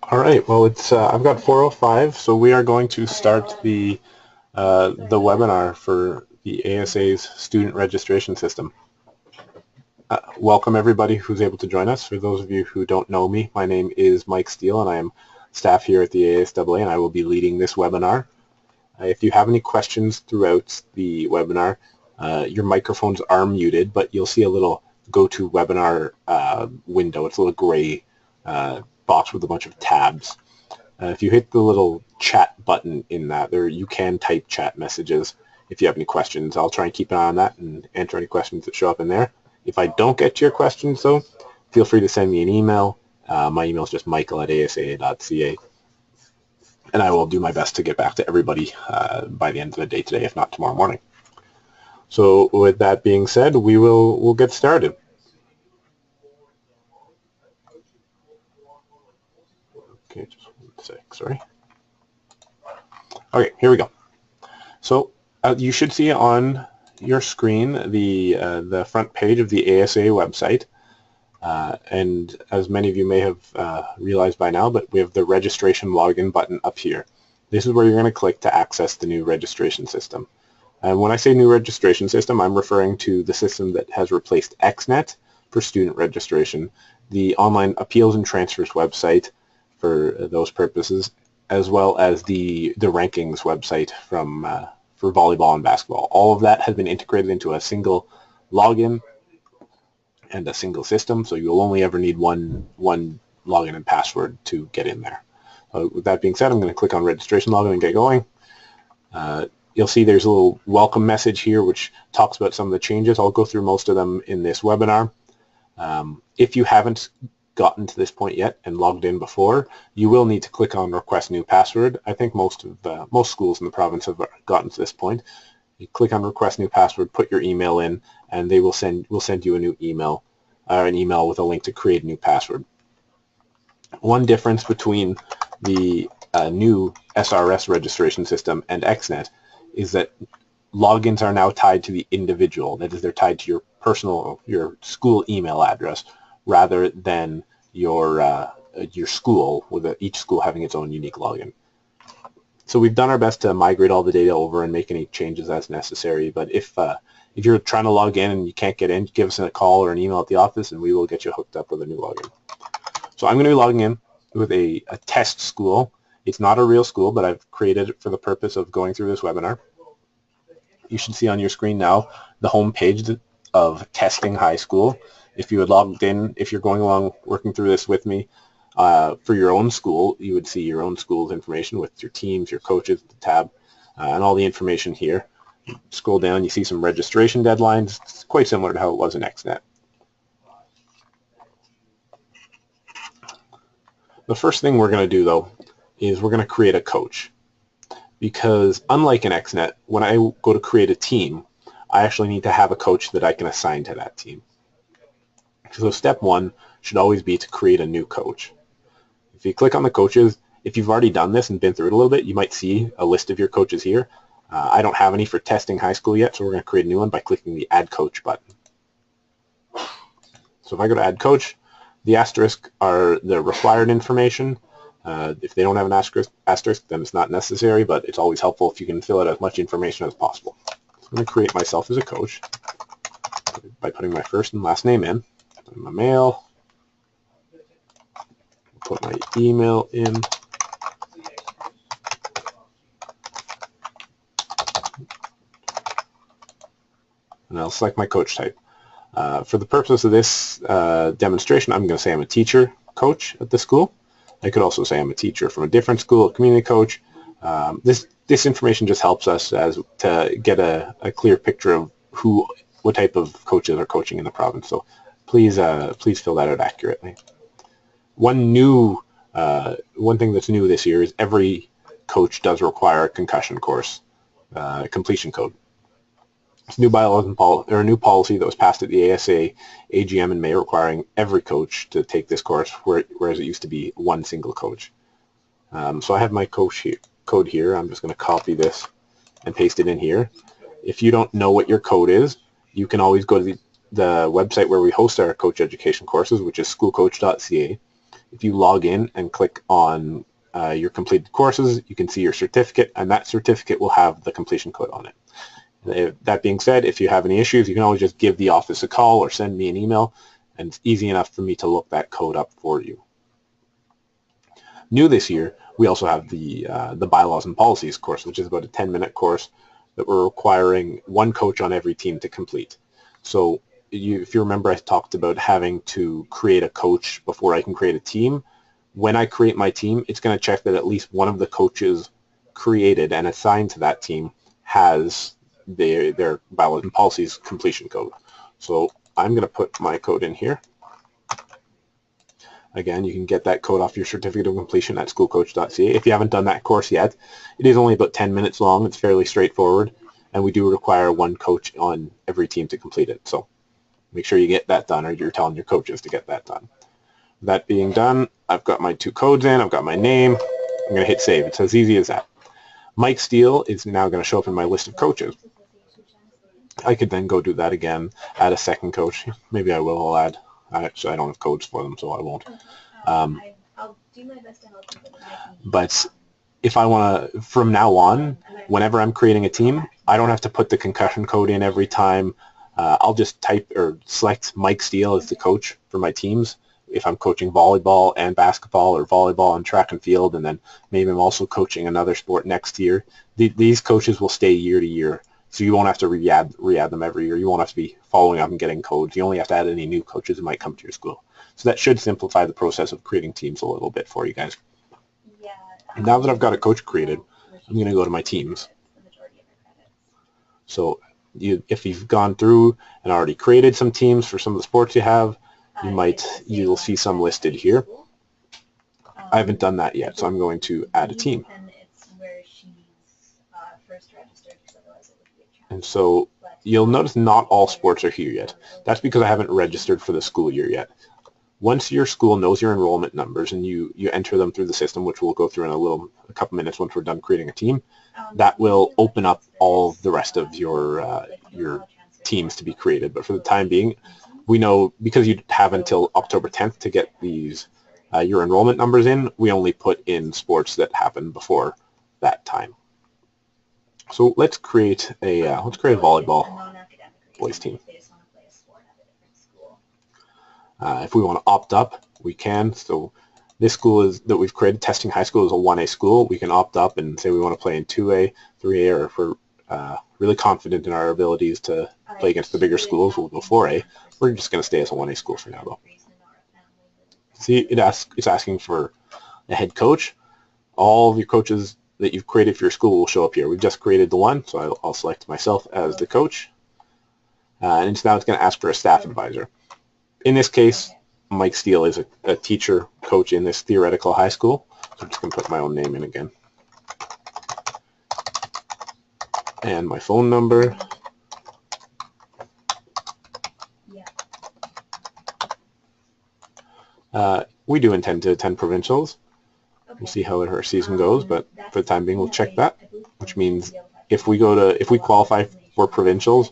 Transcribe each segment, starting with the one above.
All right. Well, it's I've got 4:05, so we are going to start the webinar for the ASA's student registration system. Welcome everybody who's able to join us. For those of you who don't know me, my name is Mike Steele, and I am staff here at the ASAA, and I will be leading this webinar. If you have any questions throughout the webinar, your microphones are muted, but you'll see a little go to webinar window. It's a little gray box with a bunch of tabs. If you hit the little chat button in that, there you can type chat messages if you have any questions. I'll try and keep an eye on that and answer any questions that show up in there. If I don't get to your questions, though, feel free to send me an email. My email is just michael@asaa.ca, and I will do my best to get back to everybody by the end of the day today, if not tomorrow morning. So with that being said, we'll get started. Okay, just 1 sec, sorry. Okay, here we go. So you should see on your screen the front page of the ASAA website, and as many of you may have realized by now, but we have the registration login button up here. This is where you're going to click to access the new registration system. And when I say new registration system, I'm referring to the system that has replaced XNet for student registration, the online appeals and transfers website for those purposes, as well as the rankings website for volleyball and basketball. All of that has been integrated into a single login and a single system, so you'll only ever need one login and password to get in there. With that being said, I'm going to click on registration login and get going. You'll see there's a little welcome message here which talks about some of the changes. I'll go through most of them in this webinar. If you haven't gotten to this point yet and logged in before, you will need to click on request new password. I think most schools in the province have gotten to this point. You click on request new password, put your email in, and they will send you a new email, an email with a link to create a new password. One difference between the new SRS registration system and XNet is that logins are now tied to the individual. That is, they're tied to your school email address rather than your school, with each school having its own unique login. So we've done our best to migrate all the data over and make any changes as necessary. But if you're trying to log in and you can't get in, give us a call or an email at the office, and we will get you hooked up with a new login. So I'm going to be logging in with a test school. It's not a real school, but I've created it for the purpose of going through this webinar. You should see on your screen now the home page of Testing High School. If you had logged in, if you're going along working through this with me, for your own school, you would see your own school's information with your teams, your coaches, the tab, and all the information here. Scroll down, you see some registration deadlines. It's quite similar to how it was in XNet. The first thing we're going to do, though, is we're going to create a coach. Because unlike in XNet, when I go to create a team, I actually need to have a coach that I can assign to that team. So step one should always be to create a new coach. If you click on the coaches, if you've already done this and been through it a little bit, you might see a list of your coaches here. I don't have any for Testing High School yet, so we're going to create a new one by clicking the Add Coach button. So if I go to Add Coach, the asterisk are the required information. If they don't have an asterisk, then it's not necessary, but it's always helpful if you can fill out as much information as possible. So I'm going to create myself as a coach by putting my first and last name in. I'm a male. Put my email in. And I'll select my coach type. For the purpose of this demonstration, I'm going to say I'm a teacher coach at the school. I could also say I'm a teacher from a different school, a community coach. This information just helps us to get a clear picture of what type of coaches are coaching in the province. So please fill that out accurately. One thing that's new this year is every coach does require a concussion course completion code. It's new bylaws or a new policy that was passed at the ASA AGM in May, requiring every coach to take this course, whereas it used to be one single coach. So I have my code here. I'm just going to copy this and paste it in here. If you don't know what your code is, you can always go to the website where we host our coach education courses, which is schoolcoach.ca. if you log in and click on your completed courses, you can see your certificate, and that certificate will have the completion code on it. That being said, if you have any issues, you can always just give the office a call or send me an email, and it's easy enough for me to look that code up for you. New this year, we also have the bylaws and policies course, which is about a 10-minute course that we're requiring one coach on every team to complete. So if you remember, I talked about having to create a coach before I can create a team. When I create my team, it's going to check that at least one of the coaches created and assigned to that team has their bylaws and policies completion code. So I'm going to put my code in here. Again, you can get that code off your certificate of completion at schoolcoach.ca. If you haven't done that course yet, it is only about 10 minutes long. It's fairly straightforward, and we do require one coach on every team to complete it. So make sure you get that done, or you're telling your coaches to get that done. That being done, I've got my 2 codes in. I've got my name. I'm going to hit save. It's as easy as that. Mike Steele is now going to show up in my list of coaches. I could then go do that again, add a second coach. Maybe I will. I'll add. Actually, I don't have codes for them, so I won't. I'll do my best to help you. But if I want to, from now on, whenever I'm creating a team, I don't have to put the concussion code in every time. I'll just type or select Mike Steele as the coach for my teams. If I'm coaching volleyball and basketball, or volleyball and track and field, and then maybe I'm also coaching another sport next year, these coaches will stay year to year. So you won't have to re-add them every year. You won't have to be following up and getting codes. You only have to add any new coaches that might come to your school. So that should simplify the process of creating teams a little bit for you guys. Yeah. Now that I've got a coach created, I'm going to go to my teams. So if you've gone through and already created some teams for some of the sports you have, you'll see some listed here. I haven't done that yet, so I'm going to add a team. And so you'll notice not all sports are here yet. That's because I haven't registered for the school year yet. Once your school knows your enrollment numbers and you enter them through the system, which we'll go through in a couple minutes once we're done creating a team, that will open up all the rest of your teams to be created. But for the time being, we know because you have until October 10th to get these your enrollment numbers in, we only put in sports that happen before that time. So let's create a volleyball boys team. If we want to opt up, we can. So this school that we've created, Testing High School, is a 1A school. We can opt up and say we want to play in 2A, 3A, or if we're really confident in our abilities to play against the bigger schools, we'll go 4A. We're just going to stay as a 1A school for now, though. See, it's asking for a head coach. All of your coaches that you've created for your school will show up here. We've just created the one, so I'll select myself as the coach. And now it's going to ask for a staff advisor. In this case, Mike Steele is a teacher coach in this theoretical high school. So I'm just going to put my own name in again. And my phone number. We do intend to attend provincials. We'll see how our season goes, but for the time being, we'll check that, which means if we qualify for provincials,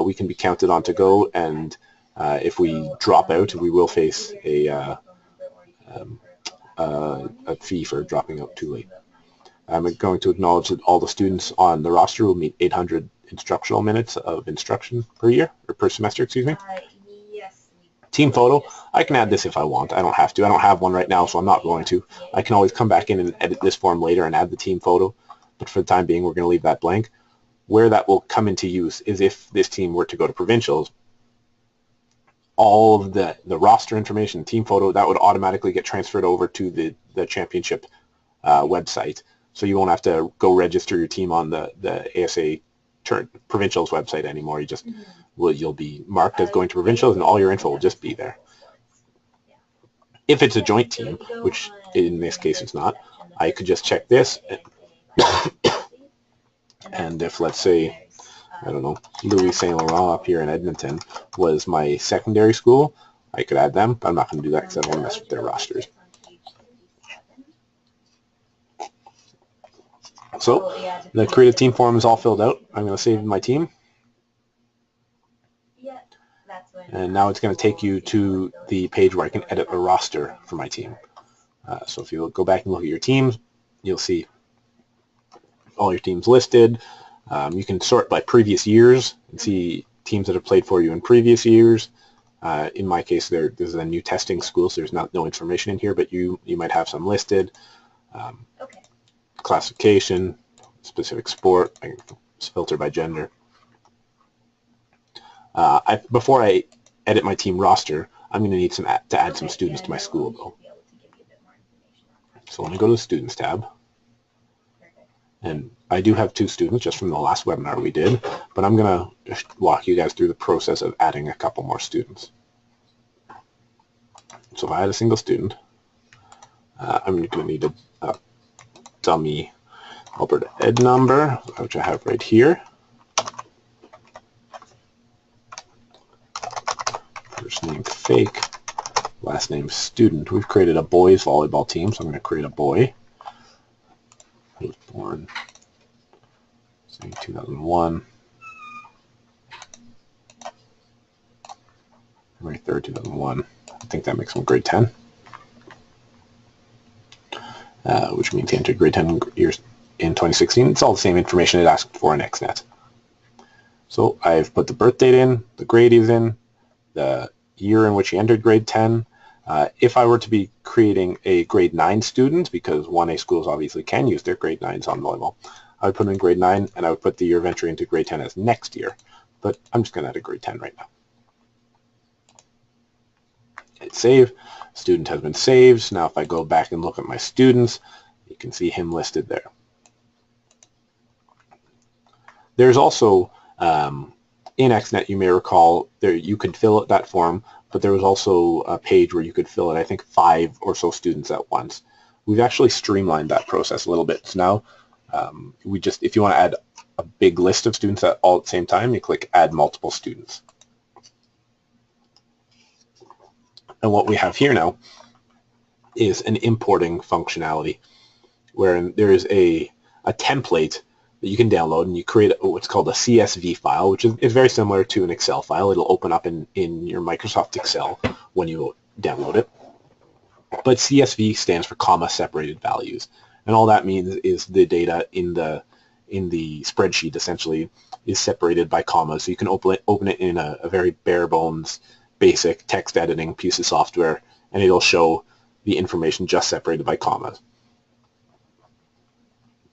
we can be counted on to go, and if we drop out, we will face a fee for dropping out too late. I'm going to acknowledge that all the students on the roster will meet 800 instructional minutes of instruction per year, or per semester, excuse me. Team photo, I can add this if I want. I don't have to. I don't have one right now, so I'm not going to. I can always come back in and edit this form later and add the team photo, but for the time being, we're going to leave that blank. Where that will come into use is if this team were to go to provincials, all of the roster information, team photo, that would automatically get transferred over to the championship website. So you won't have to go register your team on the ASAA provincials website anymore. You just you'll be marked as going to provincials, and all your info will just be there. If it's a joint team, which in this case it's not, I could just check this, and if, let's say, I don't know, Louis Saint Laurent up here in Edmonton was my secondary school, I could add them, but I'm not going to do that because I don't want to mess with their rosters. So the created team form is all filled out. I'm going to save my team. And now it's going to take you to the page where I can edit a roster for my team. So if you go back and look at your teams, you'll see all your teams listed. You can sort by previous years and see teams that have played for you in previous years. In my case, this is a new testing school, so there's no information in here, but you might have some listed. Okay. Classification, specific sport, I can filter by gender. Before I edit my team roster, I'm going to need to add some students to my school, though. So let me go to the Students tab. And I do have 2 students just from the last webinar we did, but I'm going to just walk you guys through the process of adding a couple more students. So if I add a single student, I'm going to need a dummy Alberta Ed number, which I have right here. First name fake, last name student. We've created a boys volleyball team, so I'm going to create a boy. He was born, say, 2001, February 3rd, 2001. I think that makes him grade 10, which means he entered grade 10 years in 2016. It's all the same information it asked for in XNet. So I've put the birth date in, the grade he's in, the year in which he entered grade 10. If I were to be creating a grade 9 student, because 1A schools obviously can use their grade 9s on volleyball, I would put in grade 9 and I would put the year of entry into grade 10 as next year. But I'm just going to add a grade 10 right now. Hit save. Student has been saved. Now if I go back and look at my students, you can see him listed there. There's also, in XNet, you may recall, you could fill out that form, but there was also a page where you could fill in, I think, 5 or so students at once. We've actually streamlined that process a little bit. So now, if you want to add a big list of students all at the same time, you click Add Multiple Students. And what we have here now is an importing functionality, where there is a template that you can download, and you create what's called a CSV file, which is very similar to an Excel file. It'll open up in your Microsoft Excel when you download it. But CSV stands for comma separated values, and all that means is the data in the spreadsheet essentially is separated by commas. So you can open it in a very bare bones, basic text editing piece of software, and it'll show the information just separated by commas.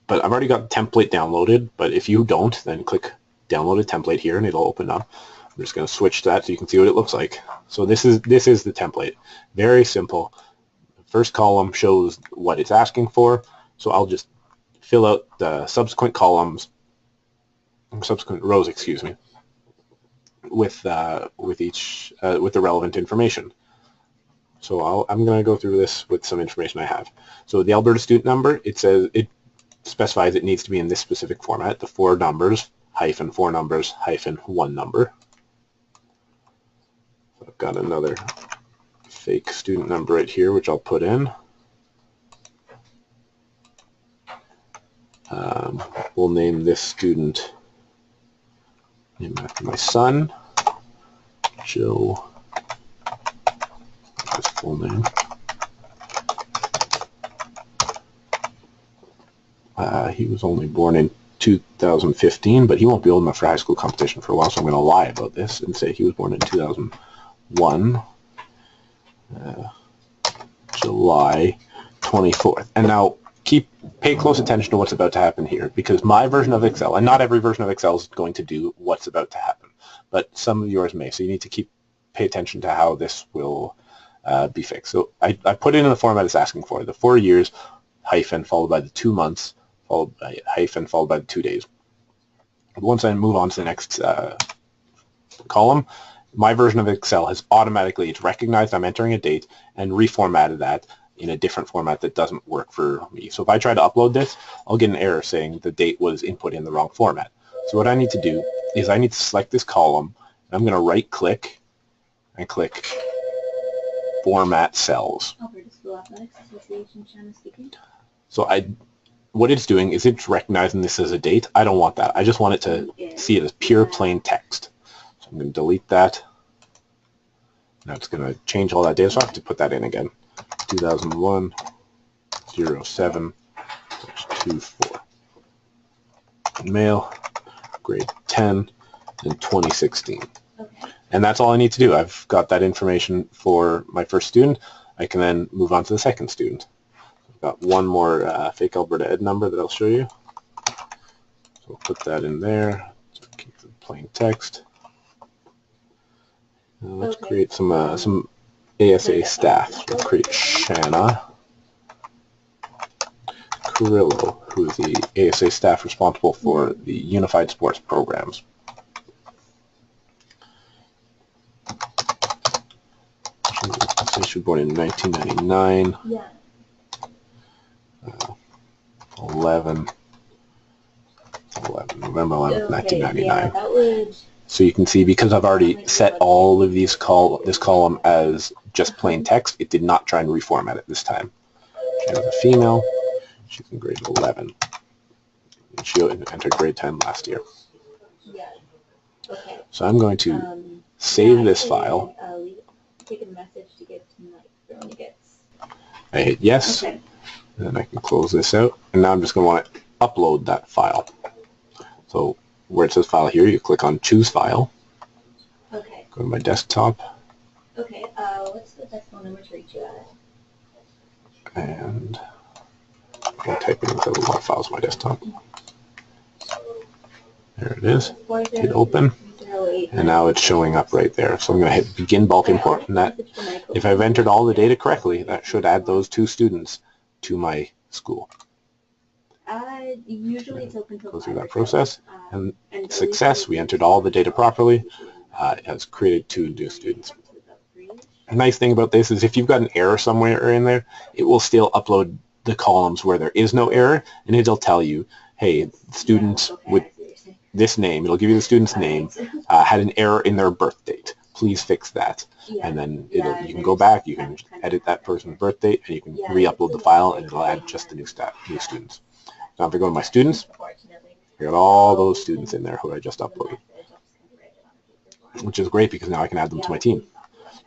But I've already got the template downloaded, but if you don't, then click download a template here and it'll open up. I'm just going to switch to that so you can see what it looks like. So this is the template. Very simple. The first column shows what it's asking for, so I'll just fill out the subsequent columns, subsequent rows, excuse me, with the relevant information. So I'm going to go through this with some information I have. So the Alberta student number, it specifies it needs to be in this specific format, the 4 numbers, hyphen 4 numbers, hyphen 1 number. So I've got another fake student number right here, which I'll put in. We'll name this student, name after my son, Joe, his full name. He was only born in 2015, but he won't be old enough for high school competition for a while, so I'm going to lie about this and say he was born in 2001, July 24th. And now pay close attention to what's about to happen here, because my version of Excel, and not every version of Excel is going to do what's about to happen, but some of yours may, so you need to pay attention to how this will be fixed. So I put it in the format it's asking for, the 4 years, hyphen, followed by the 2 months, followed by hyphen, followed by the 2 days. Once I move on to the next column, my version of Excel has it's recognized I'm entering a date and reformatted that in a different format that doesn't work for me. So if I try to upload this, I'll get an error saying the date was input in the wrong format. So what I need to do is I need to select this column, and I'm going to right click and click Format Cells. Alberta School Athletics Association, Shanna speaking. So what it's doing is it's recognizing this as a date. I don't want that. I just want it to see it as pure plain text. So I'm going to delete that. Now it's going to change all that data, so I have to put that in again. 2001 07 24. Male, grade 10 in 2016. Okay. And that's all I need to do. I've got that information for my first student. I can then move on to the second student. I've got one more fake Alberta Ed number that I'll show you. So we'll put that in there. So keep the plain text. Let's create some ASAA staff. We'll create Shanna Carrillo, who is the ASAA staff responsible for the Unified Sports programs. She was born in 1999. Yeah. 11, November 11th, 1999. Yeah, that would... So you can see, because I've already set all of these this column as just plain text, it did not try and reformat it this time. She was a female. She's in grade 11. And she entered grade 10 last year. Yeah. Okay. So I'm going to save this file. Take a message to give to Mike for when he gets... I hit yes. Okay. And then I can close this out. And now I'm just going to want to upload that file. So where it says file here, you click on choose file. Okay. Go to my desktop. Okay. What's the best phone number to reach you at? And I'll type in, because I have a lot of files on my desktop. There it is. Hit open. And now it's showing up right there. So I'm going to hit begin bulk import, and that, if I've entered all the data correctly, that should add those 2 students to my school. Usually it's open till go through that process, and success, we entered all the data properly. It has created 2 new students. A nice thing about this is if you've got an error somewhere in there, it will still upload the columns where there is no error, and it'll tell you, hey, students with this name, it'll give you the student's name, had an error in their birth date. Please fix that. And then you can go back, you can edit that person's birth date, and you can re-upload the file, and it'll add just the new students. Now if I go to my students, I got all those students in there who I just uploaded, which is great because now I can add them to my team.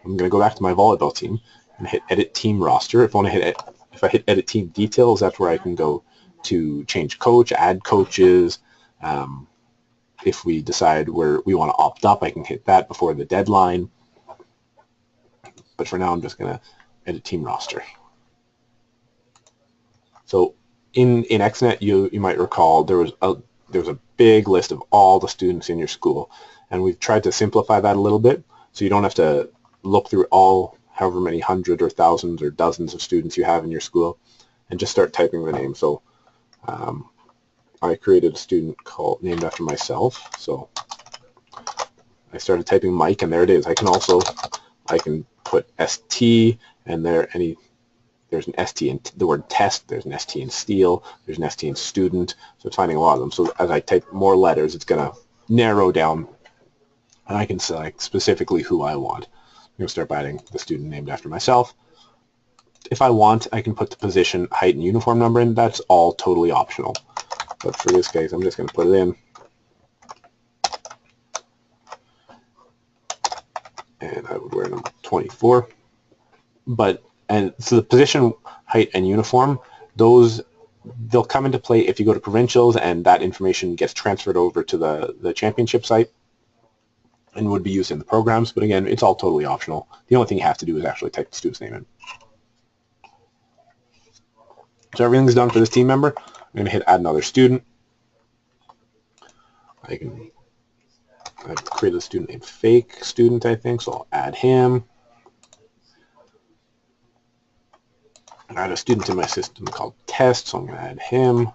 I'm going to go back to my volleyball team and hit edit team roster. If I hit edit team details, that's where I can go to change coach, add coaches. If we decide where we want to opt up, I can hit that before the deadline. But for now, I'm just going to edit team roster. So in XNet, you might recall there was a big list of all the students in your school, and we've tried to simplify that a little bit so you don't have to look through however many hundred or thousands or dozens of students you have in your school, and just start typing the name. So I created a student named after myself, so I started typing Mike, and there it is. I can put ST, and there's an ST in the word test, there's an ST in steel, there's an ST in student, so it's finding a lot of them. So as I type more letters, it's going to narrow down, and I can select specifically who I want. I'm going to start adding the student named after myself. If I want, I can put the position, height, and uniform number in. That's all totally optional. But for this case, I'm just going to put it in. And I would wear number 24. So the position, height, and uniform, they'll come into play if you go to provincials and that information gets transferred over to the championship site and would be used in the programs. But again, it's all totally optional. The only thing you have to do is actually type the student's name in. So everything's done for this team member. I'm going to hit add another student. I've created a student named fake student, I think, so I'll add him. I had a student in my system called test, so I'm going to add him.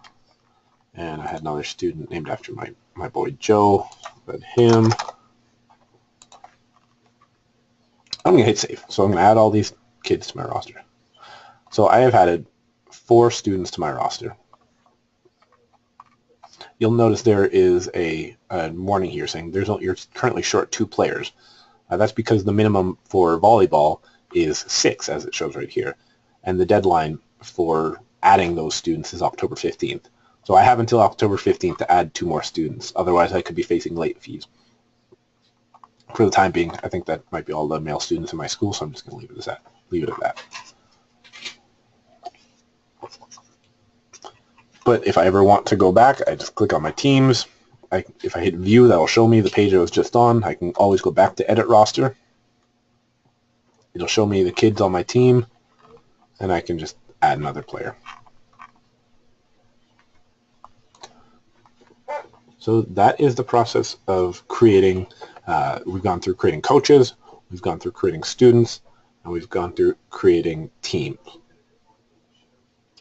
And I had another student named after my boy Joe, so add him. I'm going to hit save. So I'm going to add all these kids to my roster. So I have added 4 students to my roster. You'll notice there is a warning here saying you're currently short 2 players. That's because the minimum for volleyball is 6, as it shows right here. And the deadline for adding those students is October 15th. So I have until October 15th to add 2 more students. Otherwise, I could be facing late fees. For the time being, I think that might be all the male students in my school, so I'm just going to leave it at that. But if I ever want to go back, I just click on my teams. If I hit view, that will show me the page I was just on. I can always go back to edit roster. It'll show me the kids on my team, and I can just add another player. So that is the process of creating. We've gone through creating coaches, we've gone through creating students, and we've gone through creating teams.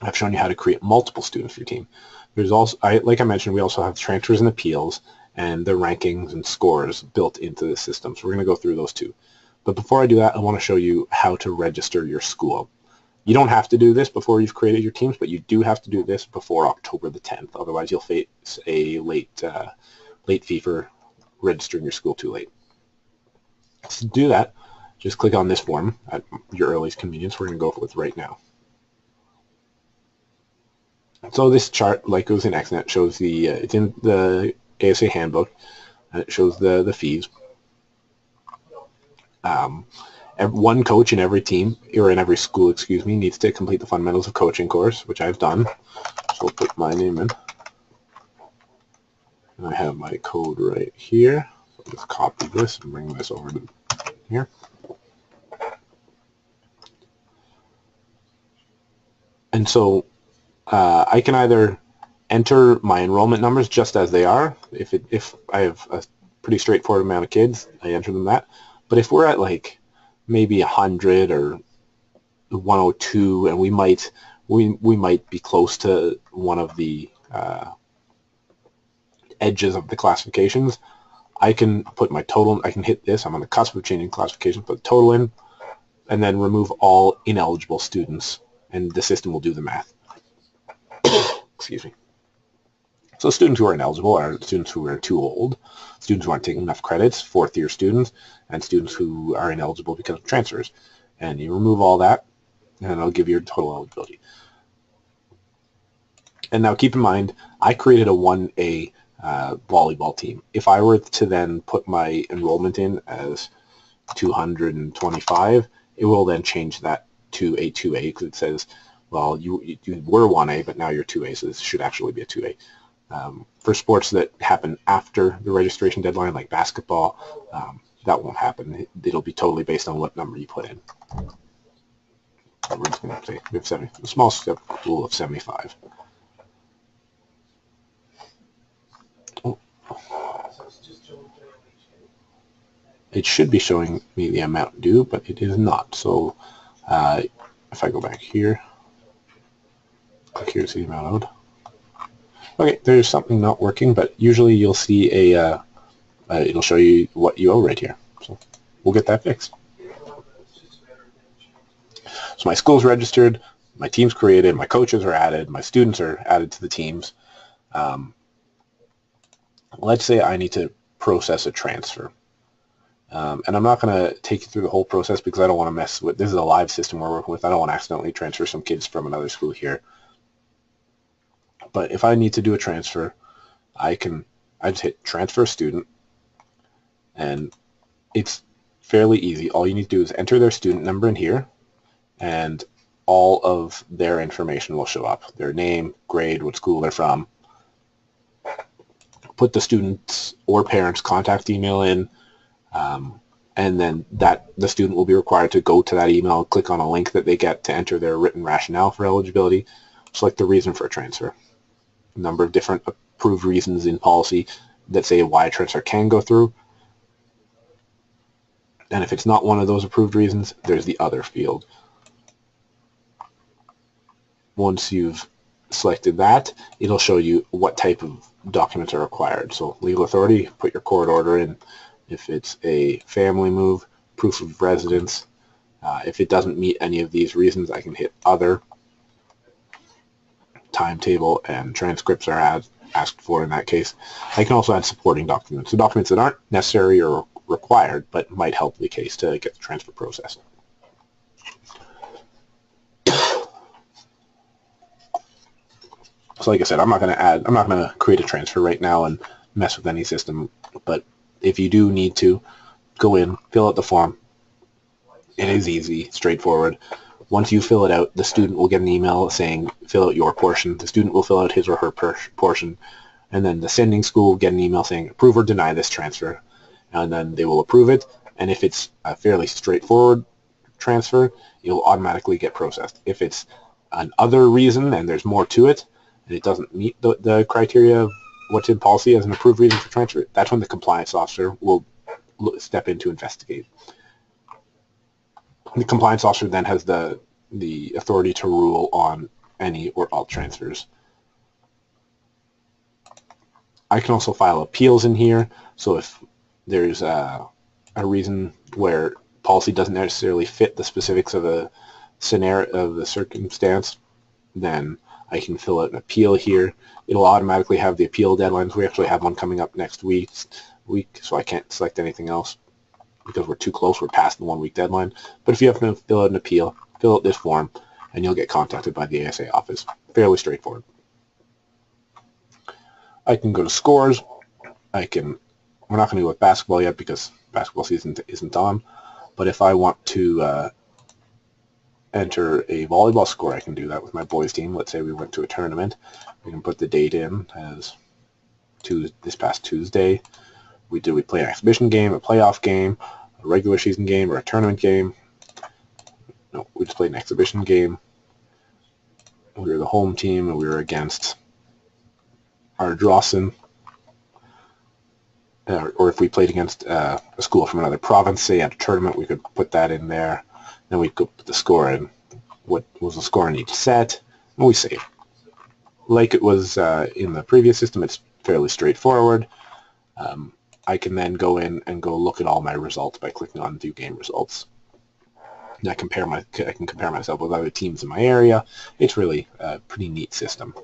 I've shown you how to create multiple students for your team. There's also, like I mentioned, we also have transfers and appeals and the rankings and scores built into the system. So we're going to go through those too. But before I do that, I want to show you how to register your school. You don't have to do this before you've created your teams, but you do have to do this before October the 10th. Otherwise, you'll face a late fee for registering your school too late. To do that, just click on this form at your earliest convenience. We're going to go with right now. So this chart, like it was in XNet, shows the it's in the ASAA handbook, and it shows the fees. One coach in every team, or in every school, excuse me, needs to complete the Fundamentals of Coaching course, which I've done. So I'll put my name in. And I have my code right here. So I'll just copy this and bring this over to here. And so I can either enter my enrollment numbers just as they are. If I have a pretty straightforward amount of kids, I enter them that. But if we're at like maybe 100 or 102, and we might be close to one of the edges of the classifications, I can put my total. I can hit this. I'm on the cusp of changing classification. Put the total in, and then remove all ineligible students, and the system will do the math. Excuse me. So students who are ineligible are students who are too old, students who aren't taking enough credits, fourth-year students, and students who are ineligible because of transfers. And you remove all that, and it'll give you your total eligibility. And now keep in mind, I created a 1A volleyball team. If I were to then put my enrollment in as 225, it will then change that to a 2A, because it says, well, you were 1A, but now you're 2A, so this should actually be a 2A. For sports that happen after the registration deadline, like basketball, that won't happen. It'll be totally based on what number you put in. We're just going to say we have a small step rule of 75. Oh. It should be showing me the amount due, but it is not. So if I go back here, click here to see the amount owed. Okay, there's something not working, but usually you'll see it'll show you what you owe right here. So we'll get that fixed. So my school's registered, my team's created, my coaches are added, my students are added to the teams. Let's say I need to process a transfer. And I'm not going to take you through the whole process because I don't want to mess with, this is a live system we're working with. I don't want to accidentally transfer some kids from another school here. But if I need to do a transfer, I just hit transfer student, and it's fairly easy. All you need to do is enter their student number in here, and all of their information will show up. Their name, grade, what school they're from. Put the student's or parent's contact email in, and then the student will be required to go to that email, click on a link that they get to enter their written rationale for eligibility, select the reason for a transfer. A number of different approved reasons in policy that say why a transfer can go through. And if it's not one of those approved reasons, there's the other field. Once you've selected that, it'll show you what type of documents are required. So legal authority, put your court order in. If it's a family move, proof of residence. If it doesn't meet any of these reasons, I can hit other. Timetable and transcripts are asked for in that case. I can also add supporting documents, so documents that aren't necessary or required but might help the case to get the transfer processed. So like I said, I'm not going to create a transfer right now and mess with any system, but if you do need to, go in, fill out the form. It is easy, straightforward. Once you fill it out, the student will get an email saying, fill out your portion. The student will fill out his or her portion, and then the sending school will get an email saying, approve or deny this transfer. And then they will approve it, and if it's a fairly straightforward transfer, it will automatically get processed. If it's an other reason and there's more to it, and it doesn't meet the criteria of what's in policy as an approved reason for transfer, that's when the compliance officer will step in to investigate. The compliance officer then has the authority to rule on any or all transfers. I can also file appeals in here, so if there's a reason where policy doesn't necessarily fit the specifics of a scenario, of the circumstance, then I can fill out an appeal here. It'll automatically have the appeal deadlines. We actually have one coming up next week, so I can't select anything else because we're too close. We're past the 1 week deadline. But if you have to fill out an appeal, fill out this form, and you'll get contacted by the ASAA office. Fairly straightforward. I can go to scores. We're not going to go with basketball yet because basketball season isn't on. But if I want to enter a volleyball score, I can do that with my boys team. Let's say we went to a tournament. We can put the date in as this past Tuesday. We played an exhibition game, a playoff game, a regular season game, or a tournament game. No, we just played an exhibition game. We were the home team, and we were against Ardrossan. Or if we played against a school from another province, say at a tournament, we could put that in there. Then we could put the score in. What was the score in each set? And we save. Like it was in the previous system, it's fairly straightforward. I can then go in and go look at all my results by clicking on View Game Results. And I can compare myself with other teams in my area. It's really a pretty neat system.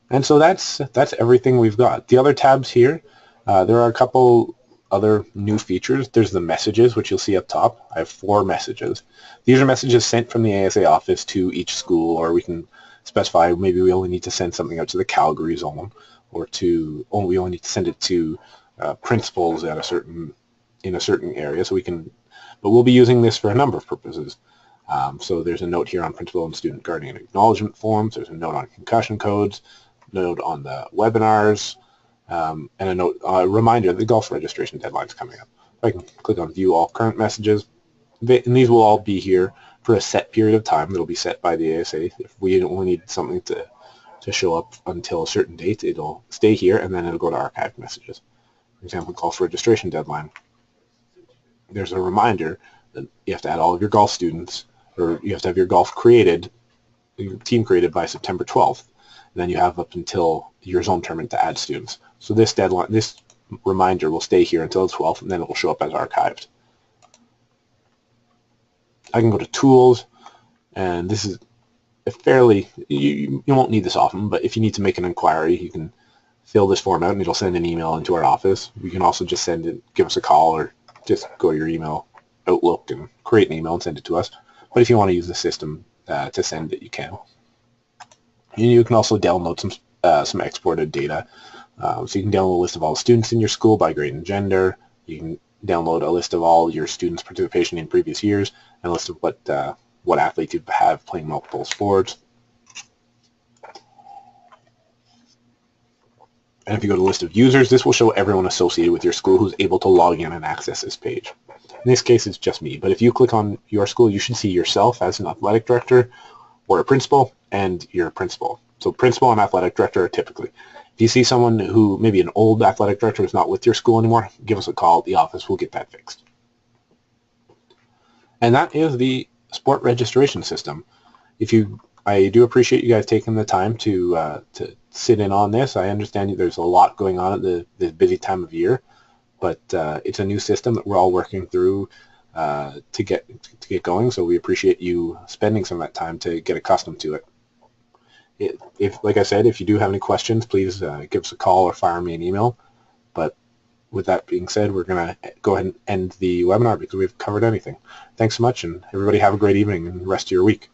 And so that's everything we've got. The other tabs here, there are a couple other new features. There's the messages, which you'll see up top. I have 4 messages. These are messages sent from the ASAA office to each school, or we can specify maybe we only need to send something out to the Calgary zone, or we only need to send it to principals in a certain area. So but we'll be using this for a number of purposes. So there's a note here on principal and student guardian acknowledgement forms. There's a note on concussion codes, note on the webinars, and a reminder that the golf registration deadline is coming up. I can click on View All Current Messages, and these will all be here for a set period of time that will be set by the ASAA. If we only need something to show up until a certain date, it'll stay here, and then it'll go to Archived Messages. For example, golf registration deadline. There's a reminder that you have to add all of your golf students, or you have to have your your team created by September 12th. And then you have up until your zone tournament to add students. So this reminder will stay here until the 12th, and then it will show up as archived. I can go to Tools, and this is a fairly, you won't need this often, but if you need to make an inquiry, you can fill this form out, and it'll send an email into our office. You can also just give us a call, or just go to your email Outlook and create an email and send it to us. But if you want to use the system to send it, you can. And you can also download some exported data. So you can download a list of all the students in your school by grade and gender. You can download a list of all your students' participation in previous years, and a list of what athletes you have playing multiple sports. And if you go to list of users, this will show everyone associated with your school who's able to log in and access this page. In this case, it's just me. But if you click on your school, you should see yourself as an athletic director or a principal and your principal. So principal and athletic director are typically. If you see someone who, maybe an old athletic director who's not with your school anymore, give us a call at the office. We'll get that fixed. And that is the sport registration system. I do appreciate you guys taking the time to sit in on this. I understand there's a lot going on at this busy time of year, but it's a new system that we're all working through to get going. So we appreciate you spending some of that time to get accustomed to it. Like I said, if you do have any questions, please give us a call or fire me an email. But with that being said, we're going to go ahead and end the webinar because we've covered anything. Thanks so much, and everybody have a great evening and rest of your week.